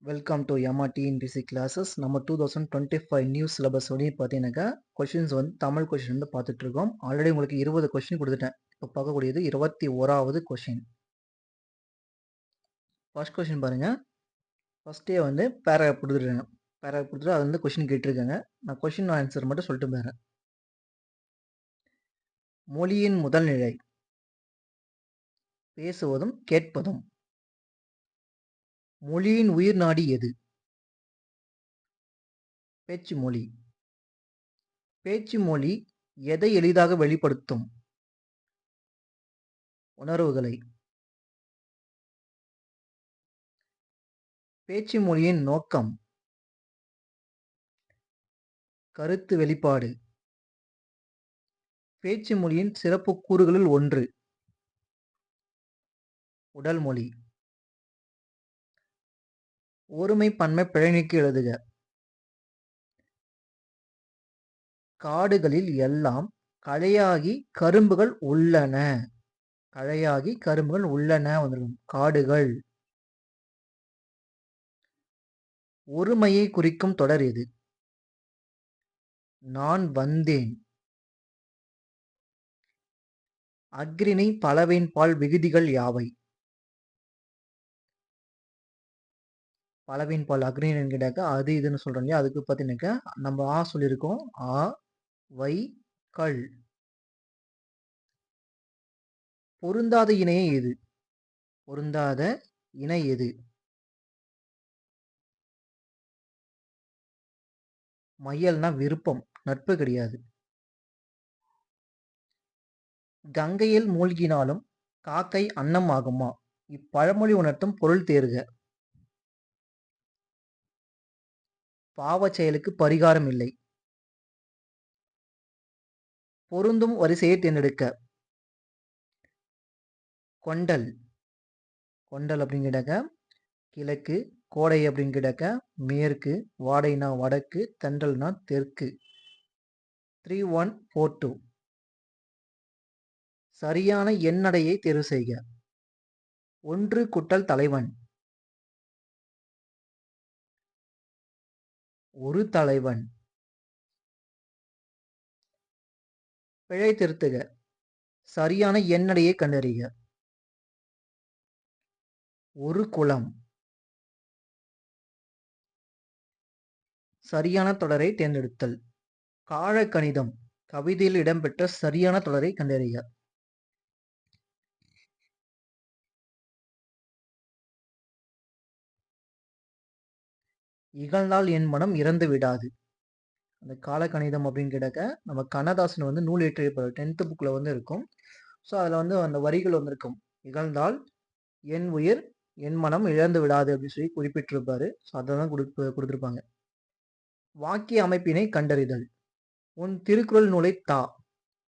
Welcome to MRTNPC classes. நம்ம 2025 new syllabus பார்த்தீங்கன்னாக்கா questions Tamil question பார்த்துட்டு இருக்கோம். ஆல்ரெடி உங்களுக்கு 20 கொஷின் கொடுத்துட்டேன். இப்போ பார்க்கக்கூடியது 21வது கொஷின். ஃபர்ஸ்ட் கொஷின் பாருங்க. ஃபர்ஸ்டே பேராகிராஃப் கொடுத்துருக்காங்க. பேராகிராஃப் கொடுத்துட்டு அது கொஷின் கேட்டிருக்காங்க. நான் கொஷின் ஆன்சர் மட்டும் சொல்லிட்டு போகிறேன். மொழியின் முதல் நிலை பேசுவதும் கேட்பதும். மொழியின் உயிர் நாடி எது? பேச்சு மொழி. பேச்சு மொழி எதை எளிதாக வெளிப்படுத்தும்? உணர்வுகளை. பேச்சு மொழியின் நோக்கம் கருத்து வெளிப்பாடு. பேச்சு மொழியின் சிறப்பு கூறுகளில் ஒன்று உடல் மொழி. ஒருமை பன்மை பிழை நீக்கி எழுதுக. காடுகளில் எல்லாம் களையாகி கரும்புகள் உள்ளன. களையாகி கரும்புகள் உள்ளன வந்துடும். காடுகள். ஒருமையை குறிக்கும் தொடர் எது? நான் வந்தேன். அக்ரிணை பலவேன் பால் விகுதிகள் யாவை? பலவேன் பால் அக்ரிணை கேட்டாக்க அது இதுன்னு சொல்றோம் இல்லையா, அதுக்கு பார்த்தீங்கன்னாக்கா நம்ம ஆ சொல்லியிருக்கோம். ஆ வை கள். பொருந்தாத இணையே எது? பொருந்தாத இணை எது? மையல்னா விருப்பம், நட்பு கிடையாது. கங்கையில் மூழ்கினாலும் காக்கை அன்னம் ஆகுமா? இப்பழமொழி உணர்த்தும் பொருள் தேர்க. பாவச் செயலுக்கு பரிகாரம் இல்லை. பொருந்தும் வரிசையை தேர்ந்தெடுக்க. கொண்டல். கொண்டல் அப்படின்னு கேட்டாக்க கிழக்கு, கோடை அப்படின்னு கேட்டாக்க மேற்கு, வாடைனா வடக்கு, தென்றல்னா தெற்கு. 3142. சரியான எண்ணடையை தேர்வு செய்க. ஒன்று கூட்டல் தலைவன். ஒரு தலைவன். பிழை திருத்துக. சரியான எண்ணடையை கண்டறிக. ஒரு குளம். சரியான தொடரை தேர்ந்தெடுத்தல். காழக்கணிதம் கவிதையில் இடம்பெற்ற சரியான தொடரை கண்டறிக. இகழ்ந்தால் என் மனம் இறந்து விடாது. அந்த காலக்கணிதம் அப்படின்னு கேட்டாக்க நம்ம கண்ணதாசன் நூல் இயற்றியிருப்பார். 10th புக்கில் இருக்கும். ஸோ அதில் அந்த வரிகள் இருக்கும். இகழ்ந்தால் என் உயிர் என் மனம் இழந்து விடாது அப்படின்னு சொல்லி குறிப்பிட்டிருப்பாரு. ஸோ அதை தான் கொடுத்துருப்பாங்க. வாக்கிய அமைப்பினை கண்டறிதல். உன் திருக்குறள் நூலை தா.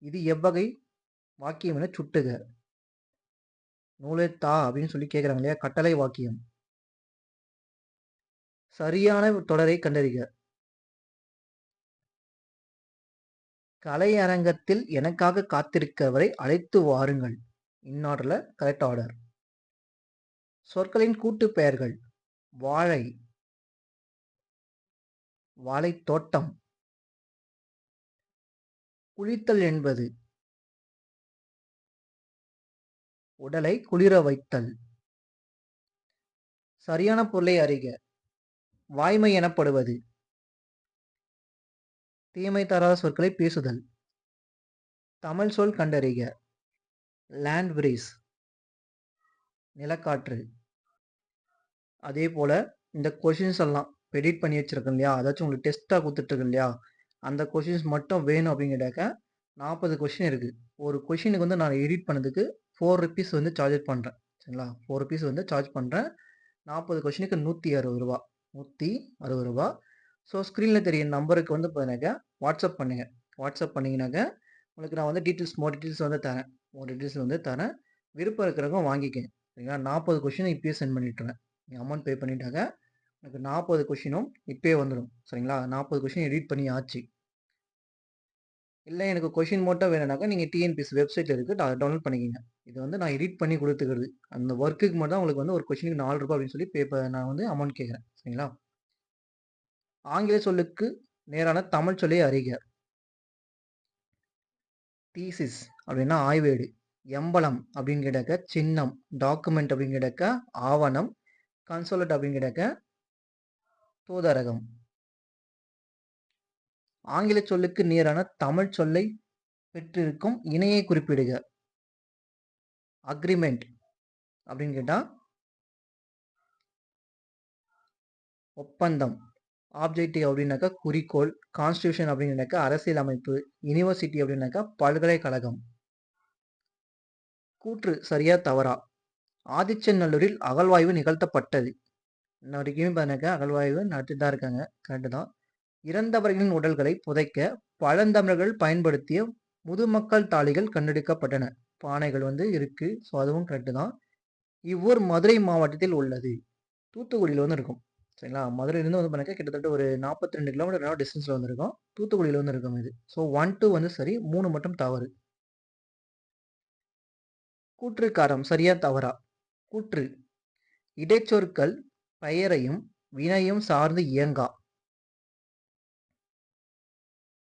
இது எவ்வகை வாக்கியம் என சுட்டுக. நூலை தா அப்படின்னு சொல்லி கேட்குறாங்க இல்லையா, கட்டளை வாக்கியம். சரியான தொடரை கண்டறிக. கலையரங்கத்தில் எனக்காக காத்திருக்கவரை அழைத்து வாருங்கள். இன்னார்ல கரெக்ட் ஆர்டர். சொற்களின் கூட்டு பெயர்கள். வாழை, வாழைத்தோட்டம். குளித்தல் என்பது உடலை குளிர வைத்தல். சரியான பொருளை அறிக. வாய்மை எனப்படுவது தீமை தராத சொற்களை பேசுதல். தமிழ் சொல் கண்டறிக. Land breeze நிலக்காற்று. அதே போல இந்த கொஷின்ஸ் எல்லாம் எடிட் பண்ணி வச்சிருக்கேன் இல்லையா, அதாச்சும் உங்களுக்கு டெஸ்ட்டாக கொடுத்துட்ருக்கு இல்லையா, அந்த கொஷின்ஸ் மட்டும் வேணும் அப்படின்னு கேட்டாக்க 40 கொஷின் இருக்குது. ஒரு கொஷினுக்கு நான் எடிட் பண்ணதுக்கு 4 rupees சார்ஜ் பண்ணுறேன். சரிங்களா, 4 rupees சார்ஜ் பண்ணுறேன். 40 கொஷினுக்கு 160 ரூபா. 160 ரூபா. ஸோ ஸ்க்ரீனில் தெரிய நம்பருக்கு பார்த்தீங்கன்னாக்கா வாட்ஸ்அப் பண்ணுங்கள். வாட்ஸ்அப் பண்ணிங்கனாக்கா உங்களுக்கு நான் டீட்டெயில்ஸ் மோர் டீட்டெயில்ஸ் தரேன். மோர் டீட்டெயில்ஸ் தரேன். விருப்பம் இருக்கிறவங்க வாங்கிக்கேன். சரிங்களா, 40 கொஷினை இப்போயே சென்ட் பண்ணிட்டுருவேன். நீங்கள் அமௌண்ட் பே பண்ணிட்டாங்க எனக்கு 40 கொஷினும் இப்போயே வந்துடும். சரிங்களா, 40 கொஷின் எடிட் பண்ணி ஆச்சு. இல்ல எனக்கு கொஸ்டின் மட்டும் வேணும்னாக்கா, நீங்க டிஎன்பிஎஸ்சி வெப்சைட்ல இருக்கு. டவுன்லோட் பண்ணிக்கங்க. இது வந்து நான் எடிட் பண்ணி குடுத்துக்கிறது. அந்த வொர்க்குக்கு மட்டும் தான் உங்களுக்கு வந்து ஒரு கொஸ்டினுக்கு ரூ. 4 அப்படின்னு சொல்லி நான் வந்து அமௌண்ட் கேட்கிறேன். சரிங்களா? ஆங்கில சொல்லுக்கு நேரான தமிழ் சொல்லை அறிக. தீசிஸ் அப்படின்னா ஆய்வேடு. எம்பளம் அப்படின்னு கேட்டாக்க சின்னம். டாக்குமெண்ட் அப்படின்னு கேட்டாக்க ஆவணம். கன்சோலட் அப்படின்னு கேட்டாக்க தூதரகம். ஆங்கில சொல்லுக்கு நேரான தமிழ் சொல்லை பெற்றிருக்கும் இணையை குறிப்பிடுக. அக்ரிமெண்ட் அப்படின்னு கேட்டா ஒப்பந்தம். ஆப்ஜெக்டிவ் அப்படின்னாக்கா குறிக்கோள். கான்ஸ்டிடியூஷன் அப்படின்னாக்கா அரசியல் அமைப்பு. யுனிவர்சிட்டி அப்படின்னாக்கா பல்கலைக்கழகம். கூற்று சரியா தவறா? ஆதிச்சநல்லூரில் அகழ்வாய்வு நிகழ்த்தப்பட்டது. இன்ன வரைக்குமே பாருங்க அகழ்வாய்வு நடத்திட்டு தான் இருக்காங்க. கரெக்டு தான். இறந்தவர்களின் உடல்களை புதைக்க பழந்தமிழர்கள் பயன்படுத்திய முதுமக்கள் தாழிகள் கண்டெடுக்கப்பட்டன. பானைகள் வந்து இருக்கு. ஸோ அதுவும் கரெக்டு தான். இவ்வூர் மதுரை மாவட்டத்தில் உள்ளது. தூத்துக்குடியில் வந்து இருக்கும். சரிங்களா? மதுரையிலேருந்து வந்து பாருங்க கிட்டத்தட்ட ஒரு 42 கிலோமீட்டர் டிஸ்டன்ஸில் வந்து இருக்கும். தூத்துக்குடியில் வந்து இருக்கும் இது. ஸோ 1, 2 வந்து சரி. 3 மட்டும் தவறு. கூற்றுக்காரம் சரியா தவறா? கூற்று இடைச்சொற்கள் பெயரையும் வினையும் சார்ந்து இயங்கா.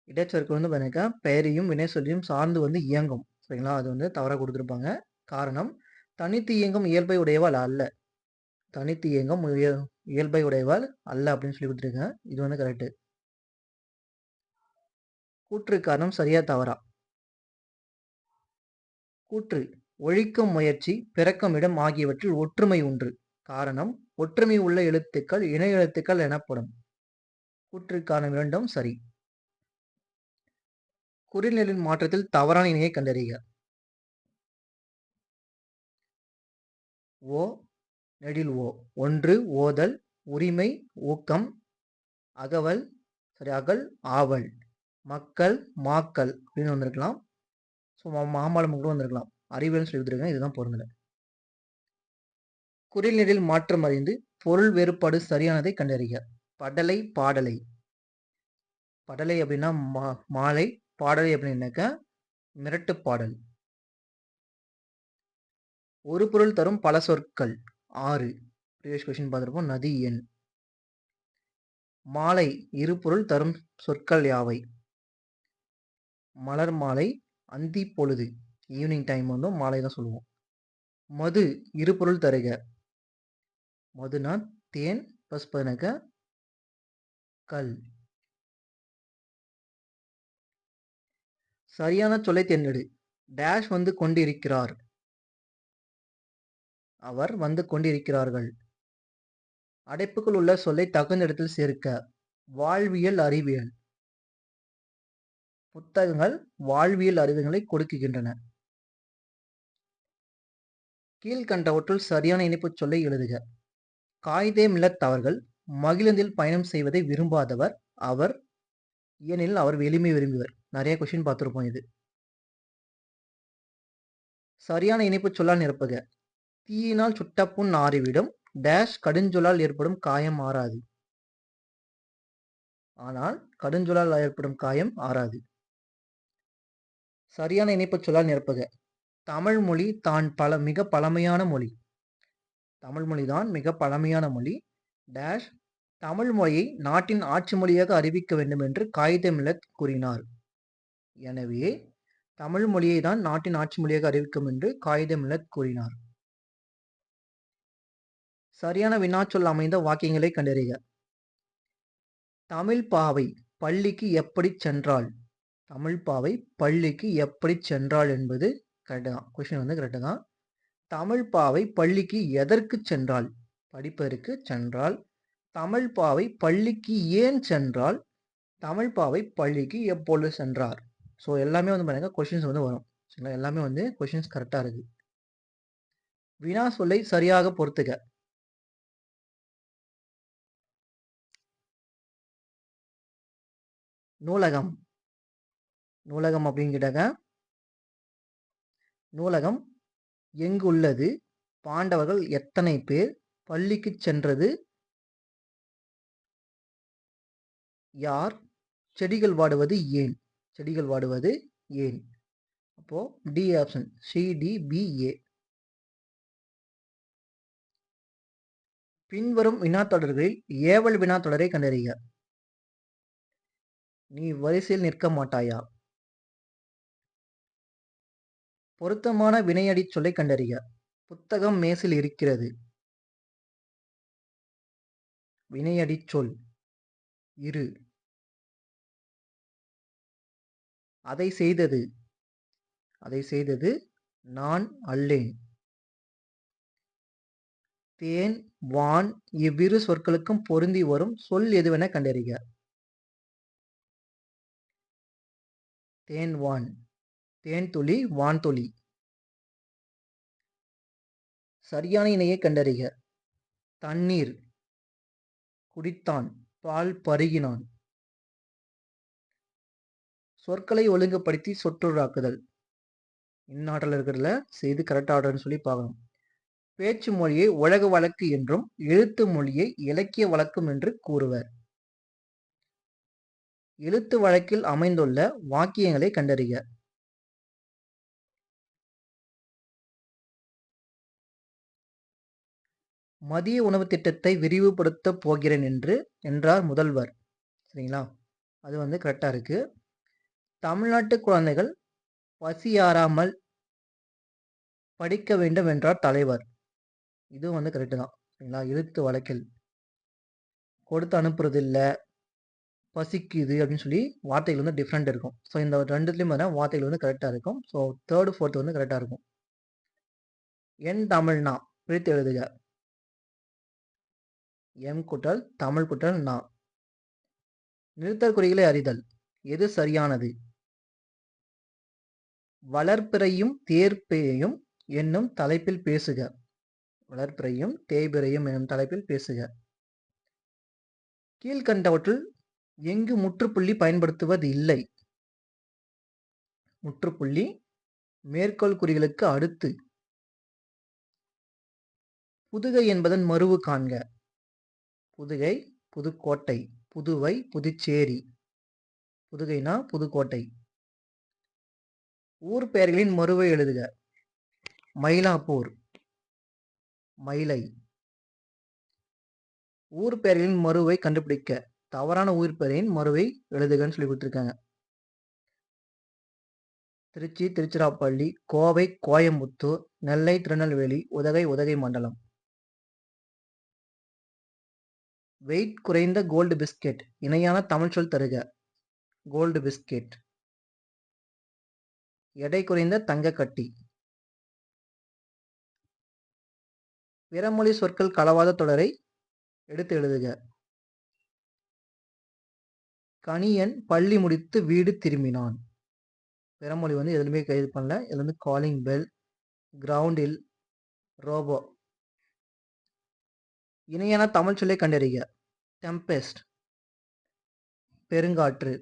இடைச்சொற்கள் வந்து பாருங்க பெயரையும் வினை சொல்லியும் சார்ந்து வந்து இயங்கும். சரிங்களா? அது வந்து தவறாக கொடுத்துருப்பாங்க. காரணம் தனித்து இயங்கும் இயல்பை உடையவாள் அல்ல. தனித்து இயங்கும் இயல்பை உடையவாள் அல்ல அப்படின்னு சொல்லி கொடுத்துருக்கேன். இது வந்து கரெக்டு. கூற்று காரணம் சரியா தவறா? கூற்று ஒழிக்கும் முயற்சி பிறக்கும் இடம் ஆகியவற்றில் ஒற்றுமை உண்டு. காரணம் ஒற்றுமை உள்ள எழுத்துக்கள் இணை எழுத்துக்கள் எனப்படும். கூற்றுக்கான இரண்டும் சரி. குறில்நெடில் மாற்றத்தில் தவறான இணையை கண்டறிக. ஓ நெடில் ஓ. 1 ஓதல். உரிமை ஊக்கம். அகவல் அகல் ஆவல். மக்கள் மாக்கள் அப்படின்னு வந்திருக்கலாம். ஸோ மாம்பழம் கூட வந்திருக்கலாம். அறிவியல்னு சொல்லி கொடுத்துருக்கேன். இதுதான் பொருந்தலை. குறில்நெடில் மாற்றம் அறிந்து பொருள் வேறுபாடு சரியானதை கண்டறிக. படலை பாடலை. படலை அப்படின்னா மாலை. பாடலை அப்படின்னாக்க மிரட்டு பாடல். ஒரு பொருள் தரும் பல சொற்கள் 6. ப்ரீவியஸ் கொஸ்டின் பார்த்துருப்போம். நதி எண். மாலை இரு பொருள் தரும் சொற்கள் யாவை? மலர் மாலை. அந்தி பொழுது. ஈவினிங் டைம் வந்து மாலை தான் சொல்லுவோம். மது இரு பொருள் தருக. மதுனா தேன் ப்ளஸ் பதினக்க கல். சரியான சொல்லை தேர்ந்தெடு. டேஷ் வந்து கொண்டிருக்கிறார். அவர் வந்து கொண்டிருக்கிறார்கள். அடைப்புக்குள் உள்ள சொல்லை தகுந்த இடத்தில் சேர்க்க. வாழ்வியல் அறிவியல். புத்தகங்கள் வாழ்வியல் அறிவுகளை கொடுக்கின்றன. கீழ்கண்டவற்றுள் சரியான இணைப்புச் சொல்லை எழுதுக. காயிதே மில்லத் அவர்கள் மகிழுந்தில் பயணம் செய்வதை விரும்பாதவர். அவர் ஏனெனில் அவர் எளிமை விரும்புவர். நிறைய கொஸ்டின் பார்த்துருப்போம் இது. சரியான இணைப்புச் சொல்லால் நிரப்புக. தீயினால் சுட்ட புண் ஆறிவிடும். டேஷ் கடுஞ்சொல்லால் ஏற்படும் காயம் ஆறாது. ஆனால் கடுஞ்சொல்லால் ஏற்படும் காயம் ஆறாது. சரியான இணைப்புச் சொல்லால் நிரப்புக. தமிழ் மொழி தான் மிக பழமையான மொழி. தமிழ் மொழிதான் மிக பழமையான மொழி. டேஷ் தமிழ் மொழியை நாட்டின் ஆட்சி மொழியாக அறிவிக்க வேண்டும் என்று காயிதே மில்லத் கூறினார். எனவே தமிழ் மொழியை தான் நாட்டின் ஆட்சி மொழியாக அறிவிக்கும் என்று காயிதே மில்லத் கூறினார். சரியான வினாச்சொல் அமைந்த வாக்கியங்களை கண்டறிக. தமிழ் பாவை பள்ளிக்கு எப்படி சென்றாள்? தமிழ் பாவை பள்ளிக்கு எப்படி சென்றாள் என்பது கரெக்டு தான். கொஸ்டின் வந்து கரெக்டு தான். தமிழ் பாவை பள்ளிக்கு எதற்கு சென்றாள்? படிப்பதற்கு சென்றாள். தமிழ் பாவை பள்ளிக்கு ஏன் சென்றாள்? தமிழ் பாவை பள்ளிக்கு எப்பொழுது சென்றார்? ஸோ எல்லாமே வந்து பாருங்க கொஸ்டின்ஸ் வந்து வரும். சரிங்களா? எல்லாமே வந்து கொஸ்டின்ஸ் கரெக்டாக இருக்கு. வினா சொல்லை சரியாக பொறுத்துக. நூலகம். நூலகம் அப்படின்னு கேட்டாங்க நூலகம் எங்கு உள்ளது? பாண்டவர்கள் எத்தனை பேர்? பள்ளிக்கு சென்றது யார்? செடிகள் வாடுவது ஏன்? செடிகள் வாடுவது ஏன்? அப்போ டி ஆப்ஷன் CDBA. பின்வரும் வினாத்தொடர்களில் ஏவல் வினாத்தொடரை கண்டறிக. நீ வரிசையில் நிற்க மாட்டாயா? பொருத்தமான வினையடிச் சொல்லை கண்டறிக. புத்தகம் மேசில் இருக்கிறது. வினையடிச் சொல் இரு. அதை செய்தது. அதை செய்தது நான் அல்லேன். தேன், வான் இவ்விரு சொற்களுக்கும் பொருந்தி வரும் சொல் எதுவென கண்டறிக. தேன் வான், தேன் துளி, வான் துளி. சரியான இணையை கண்டறிக. தண்ணீர், குடித்தான், பால் பருகினான். சொற்களை ஒழுங்குபடுத்தி சொற்றொடராக்குதல். இன்னாற்றல் இருக்கிறதுல செய்து கரெக்டாக ஆர்டர்னு சொல்லி பார்க்கணும். பேச்சு மொழியை உலக வழக்கு என்றும் எழுத்து மொழியை இலக்கிய வழக்கும் என்று கூறுவர். எழுத்து வழக்கில் அமைந்துள்ள வாக்கியங்களை கண்டறிக. மதிய உணவு திட்டத்தை விரிவுபடுத்த போகிறேன் என்றார் முதல்வர். சரிங்களா? அது கரெக்டா இருக்கு. தமிழ்நாட்டு குழந்தைகள் பசியாறாமல் படிக்க வேண்டும் என்றார் தலைவர். இதுவும் கரெக்டு தான். சரிங்களா? எழுத்து வழக்கில் கொடுத்து அனுப்புறது இல்லை, பசிக்குது அப்படின்னு சொல்லி வார்த்தைகள் டிஃப்ரெண்ட் இருக்கும். ஸோ இந்த ரெண்டுத்துலையும் பார்த்தீங்கன்னா வார்த்தைகள் கரெக்டாக இருக்கும். ஸோ தேர்டு ஃபோர்த்து கரெக்டாக இருக்கும். என் தமிழ்னா பிரித்து எழுதுக. எம் கூட்டல் தமிழ் கூட்டல் நா. நிறுத்தற் குறிகளை அறிதல். எது சரியானது? வளர்பிறையும் தேர்பிறையும் என்னும் தலைப்பில் பேசுக. வளர்பிறையும் தேய்பிறையும் என்னும் தலைப்பில் பேசுக. கீழ்கண்டவற்றுள் எங்கு முற்றுப்புள்ளி பயன்படுத்துவது இல்லை? முற்றுப்புள்ளி மேற்கோள் குறிகளுக்கு அடுத்து. புதுகை என்பதன் மருவு காண்க. புதுகை, புதுக்கோட்டை. புதுவை, புதுச்சேரி. புதுகைனா புதுக்கோட்டை. ஊர் பெயர்களின் மருவை எழுதுக. மயிலாப்பூர், மயிலை. ஊர் பெயர்களின் மருவை கண்டுபிடிக்க. தவறான ஊர் பெயரின் மருவை எழுதுகன்னு சொல்லி கொடுத்துருக்காங்க. திருச்சி, திருச்சிராப்பள்ளி. கோவை, கோயம்புத்தூர். நெல்லை, திருநெல்வேலி. உதகை, உதகை மண்டலம். வெயிட் குறைந்த கோல்டு பிஸ்கெட். இணையான தமிழ் சொல் தருக. Gold biscuit. எடை குறைந்த தங்க கட்டி. பிறமொழி சொற்கள் கலவாத தொடரை எடுத்து எழுதுக. கணியன் பள்ளி முடித்து வீடு திரும்பினான். பிறமொழி எதுவுமே கைது பண்ணல. இதுல காலிங் பெல், கிரவுண்டில், ரோபோ. இணையான தமிழ் சொல்லை கண்டறிக. டெம்பெஸ்ட், பெருங்காற்று.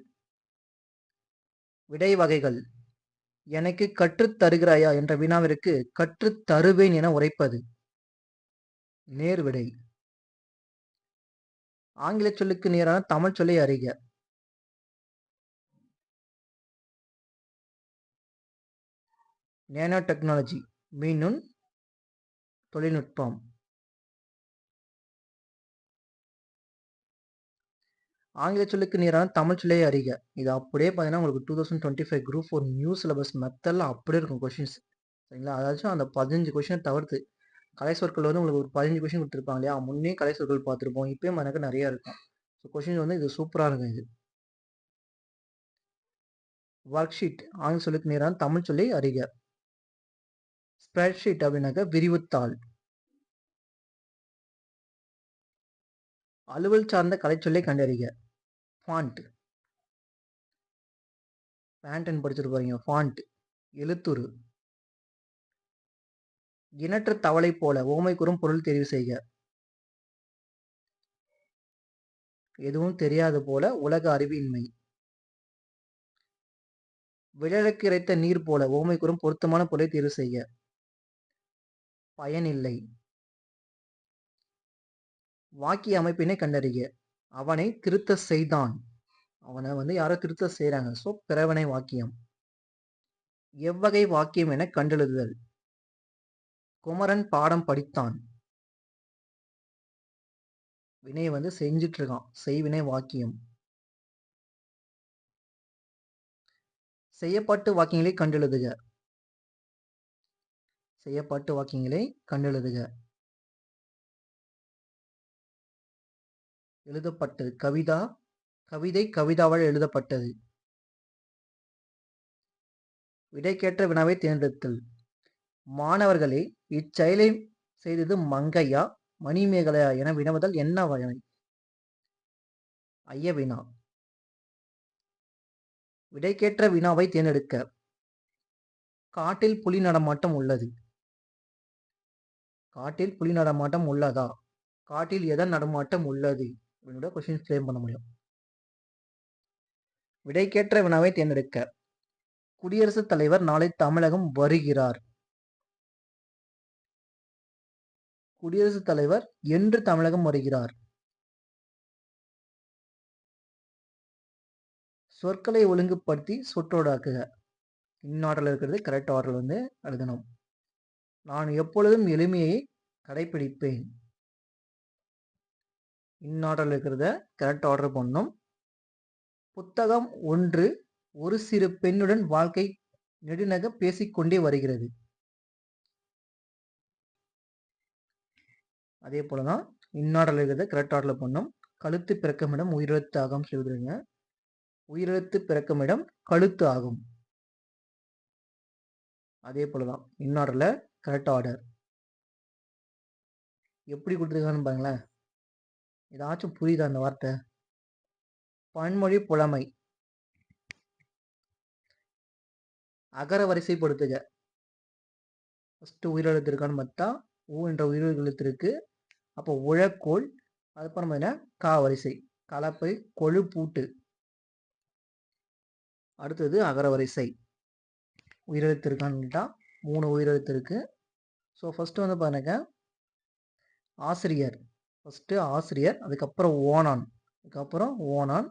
விடை வகைகள். எனக்கு கற்றுத் தருகிறாயா என்ற வினாவிற்கு கற்றுத் தருவேன் என உரைப்பது. நேர்விடை. ஆங்கில சொல்லுக்கு நேரான தமிழ் சொல்லை அறிக. நேனோ டெக்னாலஜி, மின்னணு தொழில்நுட்பம். ஆங்கில சொல்லுக்கு நேரான தமிழ் சொல்லை அறிக. இது அப்படியே பார்த்தீங்கன்னா உங்களுக்கு 2025 குரூப் 4 நியூ சிலபஸ் மெத்தடில் அப்படியே இருக்கும் கொஷின்ஸ். சரிங்களா? அதாச்சும் அந்த 15 கொஷினை தவிர்த்து கலை சொற்கள் உங்களுக்கு ஒரு 15 கொஷின் கொடுத்துருப்பாங்க இல்லையா? முன்னே கலை சொற்கள் பார்த்துருப்போம். இப்பயும் எனக்கு நிறைய இருக்கும். ஸோ கொஷின் இது சூப்பராக இருக்கும். இது ஒர்க் ஷீட். ஆங்கில சொல்லுக்கு நேரான தமிழ் சொல்லை அறிக. ஸ்ப்ரெட்ஷீட் அப்படின்னாக்க விரிவுத்தாள். அலுவல் சார்ந்த கலைச்சொல்லை கண்டறிக. ஃபாண்ட். பேண்டன் படிச்சிருப்பாங்க. ஃபாண்ட். எழுத்துரு. இனற்ற தவளை போல. ஓமை கூறும் பொருள் தெரிவு செய்க. எதுவும் தெரியாது போல. உலக அறிவின்மை. விழலுக்கு இறைத்த நீர் போல. ஓமை கூறும் பொருத்தமான பொருளை தேர்வு செய்க. பயனில்லை. வாக்கிய அமைப்பினை கண்டறிக. அவனை திருத்த செய்தான். அவனை வந்து யாரோ திருத்த செய்றாங்க. ஸோ பிறவினை வாக்கியம். எவ்வகை வாக்கியம் என கண்டெழுதுதல். குமரன் பாடம் படித்தான். வினையை வந்து செஞ்சுட்டு இருக்கான். செய்வினை வாக்கியம். செய்யப்பட்டு வாக்கியங்களை கண்டெழுதுக. செய்யப்பட்டு வாக்கியங்களை கண்டெழுதுக. எழுதப்பட்டது கவிதை கவிதாவால் எழுதப்பட்டது. விடைக்கேற்ற வினாவை தேர்ந்தெடுத்தல். மாணவர்களே, இச்செயலை செய்தது மங்கையா மணிமேகலையா என வினவுதல் என்ன வகை? ஐய வினா. விடைக்கேற்ற வினாவை தேர்ந்தெடுக்க. காட்டில் புலி நடமாட்டம் உள்ளது. காட்டில் புலி நடமாட்டம் உள்ளதா? காட்டில் எதன் நடமாட்டம் உள்ளது? அப்படின்ற கொஸ்டின் ஃப்ரேம் பண்ண முடியும். விடைக்கேற்ற வினாவை தேர்ந்தெடுக்க. குடியரசுத் தலைவர் நாளை தமிழகம் வருகிறார். குடியரசுத் தலைவர் என்று தமிழகம் வருகிறார். சொற்களை ஒழுங்குபடுத்தி சொற்றொடாக்குக. இன்னாடல் இருக்கிறது கரெக்ட் ஆர்டர் வந்து எழுதணும். நான் எப்பொழுதும் எளிமையை கடைபிடிப்பேன். இன்னாடல் இருக்கிறத கரெக்ட் ஆர்டர் பண்ணணும். புத்தகம் 1 ஒரு சிறு பெண்ணுடன் வாழ்க்கை நெடுநக பேசிக்கொண்டே வருகிறது. அதே போலதான் இன்னாடல் இருக்கிறத கரெக்ட் ஆர்டர்ல பண்ணணும். கழுத்து பிறக்கமிடம் உயிரெழுத்து ஆகும் சொல்லிடுங்க. உயிரெழுத்து பிறக்கமிடம் கழுத்து ஆகும். அதே போலதான் இன்னாடர்ல கரெக்ட் ஆர்டர். எப்படி கொடுத்துருக்கான்னு பாருங்களேன். ஏதாச்சும் புரியுதா அந்த வார்த்தை? பன்மொழி புலமை. அகர வரிசைப்படுத்துக. ஃபர்ஸ்ட் உயிரெழுத்து இருக்கான்னு பார்த்தா ஊ என்ற உயிரெழுத்து இருக்கு. அப்போ உழக்கோள். அதுக்கப்புறம் என்ன கா வரிசை கலப்பை கொழு பூட்டு. அடுத்தது அகர வரிசை. உயிரெழுத்து இருக்கான்னு கேட்டா 3 உயிரெழுத்து இருக்கு. ஸோ ஃபர்ஸ்ட் வந்து பாருங்க ஆசிரியர். ஃபர்ஸ்ட் ஆசிரியர், அதுக்கப்புறம் ஓனான், அதுக்கப்புறம் ஓனான்.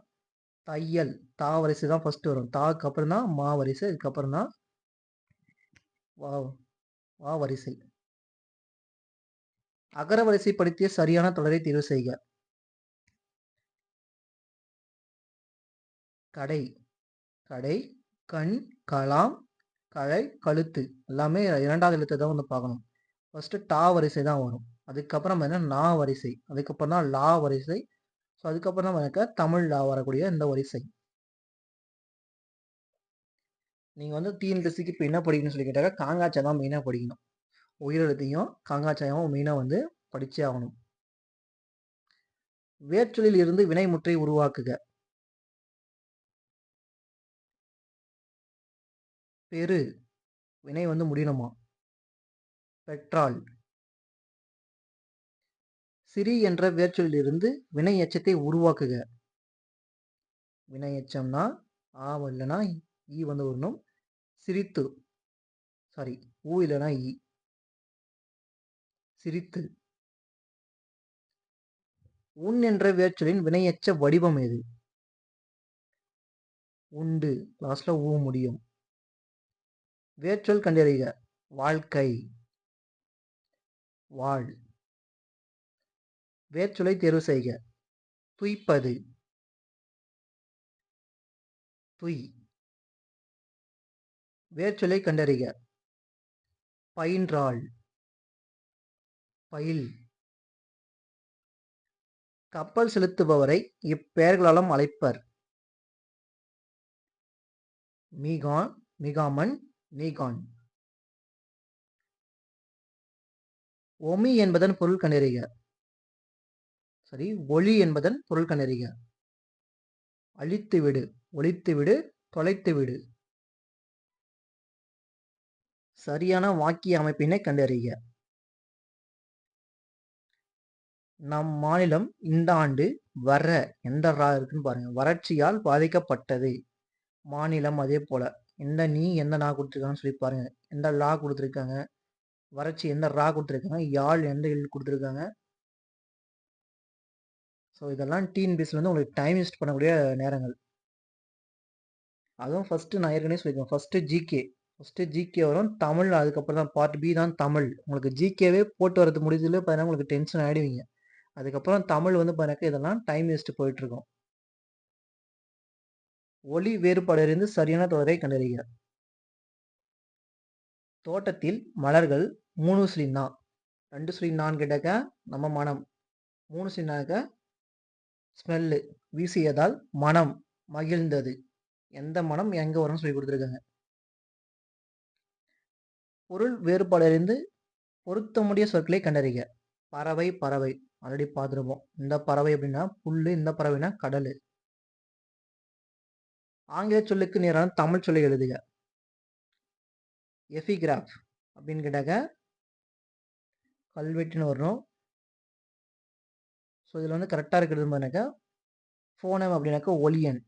தையல் தா வரிசை தான் ஃபர்ஸ்ட் வரும். தாக்கு அப்புறம் தான் மா வரிசை, இதுக்கப்புறம் தான் வா வரிசை. அகர வரிசைப்படுத்திய சரியான தொடரை தேர்வு செய்க. கடை கடை கண் கலாம் கழை கழுத்து எல்லாமே 2வது எழுத்தை தான் வந்து பார்க்கணும். ஃபர்ஸ்ட் டா வரிசை தான் வரும். அதுக்கப்புறம் என்ன நா வரிசை, அதுக்கப்புறம் தான் லா வரிசை. ஸோ அதுக்கப்புறம் தான் எனக்கு தமிழ் லா வரக்கூடிய இந்த வரிசை. நீங்கள் வந்து டிஎன்பிஎஸ்சிக்கு இப்போ என்ன படிக்கணும்னு சொல்லி கேட்டாக்க காங்காச்சா தான் மெயினாக படிக்கணும். உயிரெழுத்தையும் காங்காச்சாயும் மெயினாக வந்து படிச்சே ஆகணும். வேர்ச்சொல்லில் இருந்து வினைமுற்றை உருவாக்குக. பெரு வினை வந்து முடியணுமா. பெற்றால். சிறி என்ற வேர்ச்சொல்லில் இருந்து வினை எச்சத்தை உருவாக்குக. வினை எச்சம்னா ஆ இல்லைன்னா ஈ வந்து வரணும். சிரித்து சாரி ஊ இல்லைன்னா ஈ. சிரித்து. உன் என்ற வேர்ச்சொல்லின் வினையெச்ச வடிவம் எது? உண்டு. லாஸ்ட்ல ஊ முடியும். வேர்ச்சொல் கண்டறிக. வாழ்க்கை வாழ். வேர்ச்சொல்லை தேர்வு செய்க. துய்ப்பது துய். வேர்ச்சொல்லை கண்டறிக. பயின்றாள் பயில். கப்பல் செலுத்துபவரை இப்பெயர்களாலும் அழைப்பர். மீகான் மிகாமன் நீகான். ஒமி என்பதன் பொருள் கண்டறிக. சரி ஒளி என்பதன் பொருள் கண்டறிக. அழித்து விடு ஒழித்து விடு தொலைத்து விடு. சரியான வாக்கிய அமைப்பினை கண்டறிக. நம் மாநிலம் இந்த ஆண்டு வர எந்த ரா இருக்குன்னு பாருங்க. வறட்சியால் பாதிக்கப்பட்டது. மாநிலம் அதே போல எந்த நீ எந்த நா கொடுத்துருக்காங்கன்னு சொல்லி பாருங்க. எந்த லா கொடுத்துருக்காங்க, வறட்சி எந்த ரா கொடுத்துருக்காங்க, யாழ் எந்த எழு கொடுத்துருக்காங்க. ஸோ இதெல்லாம் டிஎன்பிஎஸ்சில வந்து உங்களுக்கு டைம் வேஸ்ட் பண்ணக்கூடிய நேரங்கள். அதுவும் ஃபர்ஸ்ட் நான் ஏற்கனவே சொல்லியிருக்கேன். ஃபர்ஸ்ட் ஜிகே வரும். தமிழ் அதுக்கப்புறம் தான் பார்ட் பி தான் தமிழ். உங்களுக்கு ஜிகேவே போட்டு வரது முடிஞ்சதுல பார்த்தீங்கன்னா உங்களுக்கு டென்ஷன் ஆயிடுவீங்க. அதுக்கப்புறம் தமிழ் வந்து பார்த்தீங்கன்னா இதெல்லாம் டைம் வேஸ்ட் போயிட்டு இருக்கும். ஒலி வேறுபாடிலிருந்து சரியான தொடரை கண்டறிக. தோட்டத்தில் மலர்கள் 3 2 கேட்டாக்க நம்ம மனம், 3 ஸ்மெல்லு வீசியதால் மனம் மகிழ்ந்தது. எந்த மனம் எங்க வரும்னு சொல்லி கொடுத்துருக்காங்க. பொருள் வேறுபாடிலிருந்து பொருத்தமுடைய சொற்களை கண்டறிக. பறவை பறவை ஆல்ரெடி பார்த்துருப்போம். இந்த பறவை அப்படின்னா புல்லு, இந்த பறவைனா கடல். ஆங்கில சொல்லுக்கு நேரான தமிழ் சொல்லை எழுதுக. எபிகிராஃப் அப்படின்னு கேட்டாக்க கல்வெட்டுன்னு வரும். ஸோ இதில் வந்து கரெக்டாக இருக்கிறது பாருனாக்கா ஃபோனம் அப்படின்னாக்கா ஒலியன்.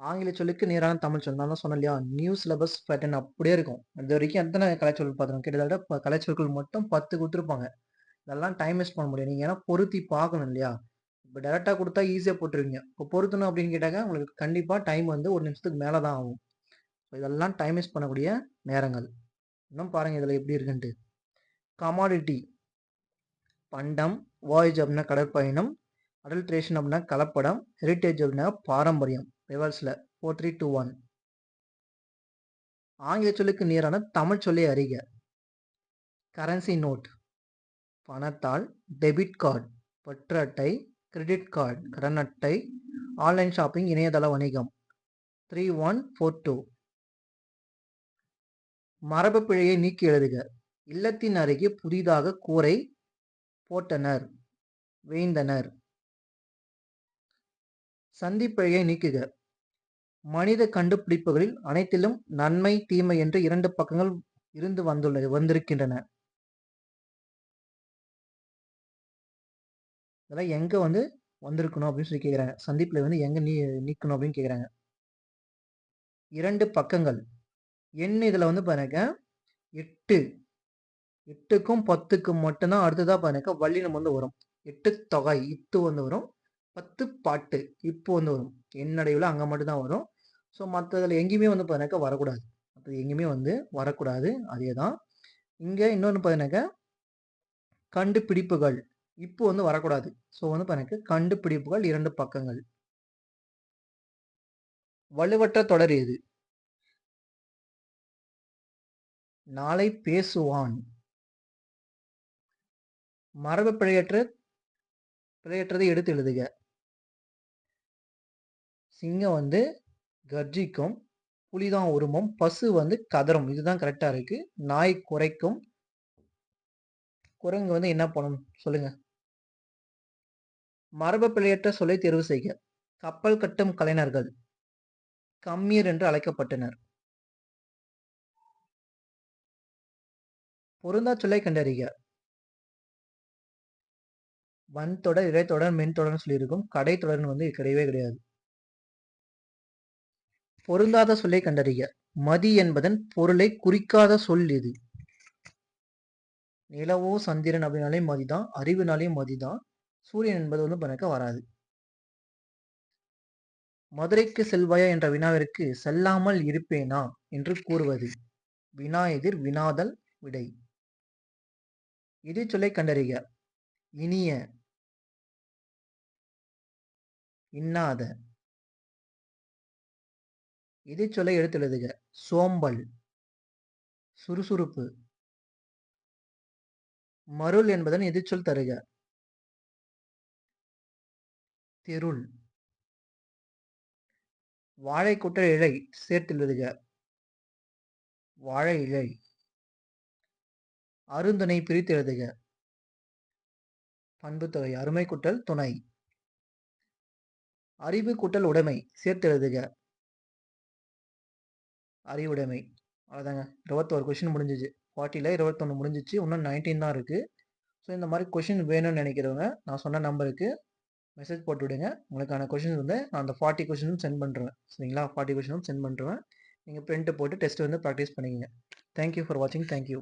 ஆங்கில சொல்லுக்கு நேரான தமிழ் சொல் நான் தான் சொன்னேன் இல்லையா, நியூ சிலபஸ் பேட்டர்ன் அப்படியே இருக்கும். இது வரைக்கும் எத்தனை கலைச்சொல் பார்த்துருக்கோம், கிட்டத்தட்ட கலைச்சொற்கள் மட்டும் 10 கொடுத்துருப்பாங்க. இதெல்லாம் டைம் வேஸ்ட் பண்ண முடியாது. நீங்கள் ஏன்னா பொருத்தி பார்க்கணும் இல்லையா. இப்போ டேரெக்டாக கொடுத்தா ஈஸியாக போட்டுருவீங்க. இப்போ பொருத்தணும் அப்படின்னு கேட்டாக்க உங்களுக்கு கண்டிப்பாக டைம் வந்து 1 நிமிஷத்துக்கு மேலே தான் ஆகும். ஸோ இதெல்லாம் டைம் வேஸ்ட் பண்ணக்கூடிய நேரங்கள். இன்னும் பாருங்கள் இதில் எப்படி இருக்குன்ட்டு. கமாடிட்டி பண்டம், வாய்ஸ் அப்படின்னா கடற்பயணம், அடல்ட்ரேஷன் அப்படின்னா கலப்படம், ஹெரிட்டேஜ் அப்படின்னா பாரம்பரியம். ரிவர்ஸில் 4 3 2 1. ஆங்கில சொல்லுக்கு நேரான தமிழ் சொல்லை அறிக. கரன்சி நோட் பணத்தாள், டெபிட் கார்டு பற்று அட்டை, கிரெடிட் கார்டு கடன் அட்டை, ஆன்லைன் ஷாப்பிங் இணையதள வணிகம். 3142. மரபு பிழையை நீக்கி எழுதுக. இல்லத்தின் அருகே புதிதாக கூரை போட்டனர், வேய்ந்தனர். சந்திப்பிழையை நீக்குக. மனித கண்டுபிடிப்புகளில் அனைத்திலும் நன்மை தீமை என்று 2 பக்கங்கள் இருந்து வந்திருக்கின்றன. இதெல்லாம் எங்க வந்து வந்திருக்கணும் அப்படின்னு சொல்லி கேட்குறாங்க. சந்திப்பில் வந்து எங்க நீக்கணும் அப்படின்னு கேட்குறாங்க. 2 பக்கங்கள். எண் இதில் வந்து பாருங்க 8. 8க்கும் 10க்கும் மட்டும்தான் அடுத்ததாக பாருங்க வல்லினம் வந்து வரும். 8 தொகை இத்து வந்து வரும். 10 பாட்டு இப்போ வந்து வரும். எண்ணடைவில் அங்கே மட்டும்தான் வரும். ஸோ மற்றதில் எங்கேயுமே வந்து பாருங்க வரக்கூடாது. மற்றது எங்கேயுமே வந்து வரக்கூடாது. அதே தான் இங்கே இன்னொன்று பாருங்க கண்டுபிடிப்புகள் இப்போ வந்து வரக்கூடாது. ஸோ வந்து பாருங்க கண்டுபிடிப்புகள் 2 பக்கங்கள். வலுவற்ற தொடர் எது? நாளை பேசுவான். மரபு பிழையற்றதை எடுத்து எழுதுக. சிங்கம் வந்து கர்ஜிக்கும், புலிதான் உருமும், பசு வந்து கதரும். இதுதான் கரெக்டா இருக்கு. நாய் குறைக்கும், குரங்கு வந்து என்ன பண்ணும் சொல்லுங்க. மரபு பிழையற்ற சொல்லை தேர்வு செய்க. கப்பல் கட்டும் கலைஞர்கள் கம்மியர் என்று அழைக்கப்பட்டனர். பொருந்தா சொல்லை கண்டறிக. வன்தொடர், இடைத்தொடர், மென்தொடர்னு சொல்லியிருக்கும். கடைத்தொடர்னு வந்து கிடையவே கிடையாது. பொருந்தாத சொல்லை கண்டறிக. மதி என்பதன் பொருளை குறிக்காத சொல் எது? நிலவோ சந்திரன் அப்படின்னாலே மதிதான், அறிவுனாலேயும் மதிதான். சூரியன் என்பது வந்து பணக்க வராது. மதுரைக்கு செல்வாயா என்ற வினாவிற்கு செல்லாமல் இருப்பேனா என்று கூறுவது. வினா எதிர் வினாதல் விடை. இது சொல்லை கண்டறிக. இனிய, இன்னாத. இது சொல்லை எடுத்து எழுதுக. சோம்பல், சுறுசுறுப்பு. மருள் என்பதன் எதிர்ச்சொல் தருக. தெருள். வாழை குற்ற இழை சேர்த்து எழுதுக. வாழை இழை. அருந்துணை பிரித்து எழுதுக. பண்பு தொகை அருமை குட்டல் துணை. அறிவு கூட்டல் உடைமை சேர்த்து எழுதுக. அறிவுடைமை. அவ்வளோதாங்க. 21 கொஸ்டின் முடிஞ்சிச்சு. 40ல் 21 முடிஞ்சிச்சு. இன்னும் 19 தான் இருக்குது. ஸோ இந்த மாதிரி கொஷின் வேணும்னு நினைக்கிறவங்க நான் சொன்ன நம்பருக்கு மெசேஜ் போட்டு விடுங்க. உங்களுக்கான கொஷின்ஸ் வந்து நான் அந்த 40 கொஷினும் சென்ட் பண்ணுறேன். சரிங்களா? 40 கொஷினும் சென்ட் பண்ணுறேன். நீங்கள் பிரிண்ட் போட்டு டெஸ்ட் வந்து ப்ராக்டிஸ் பண்ணிக்கங்க. தேங்க்யூ ஃபார் வாட்சிங். தேங்க்யூ.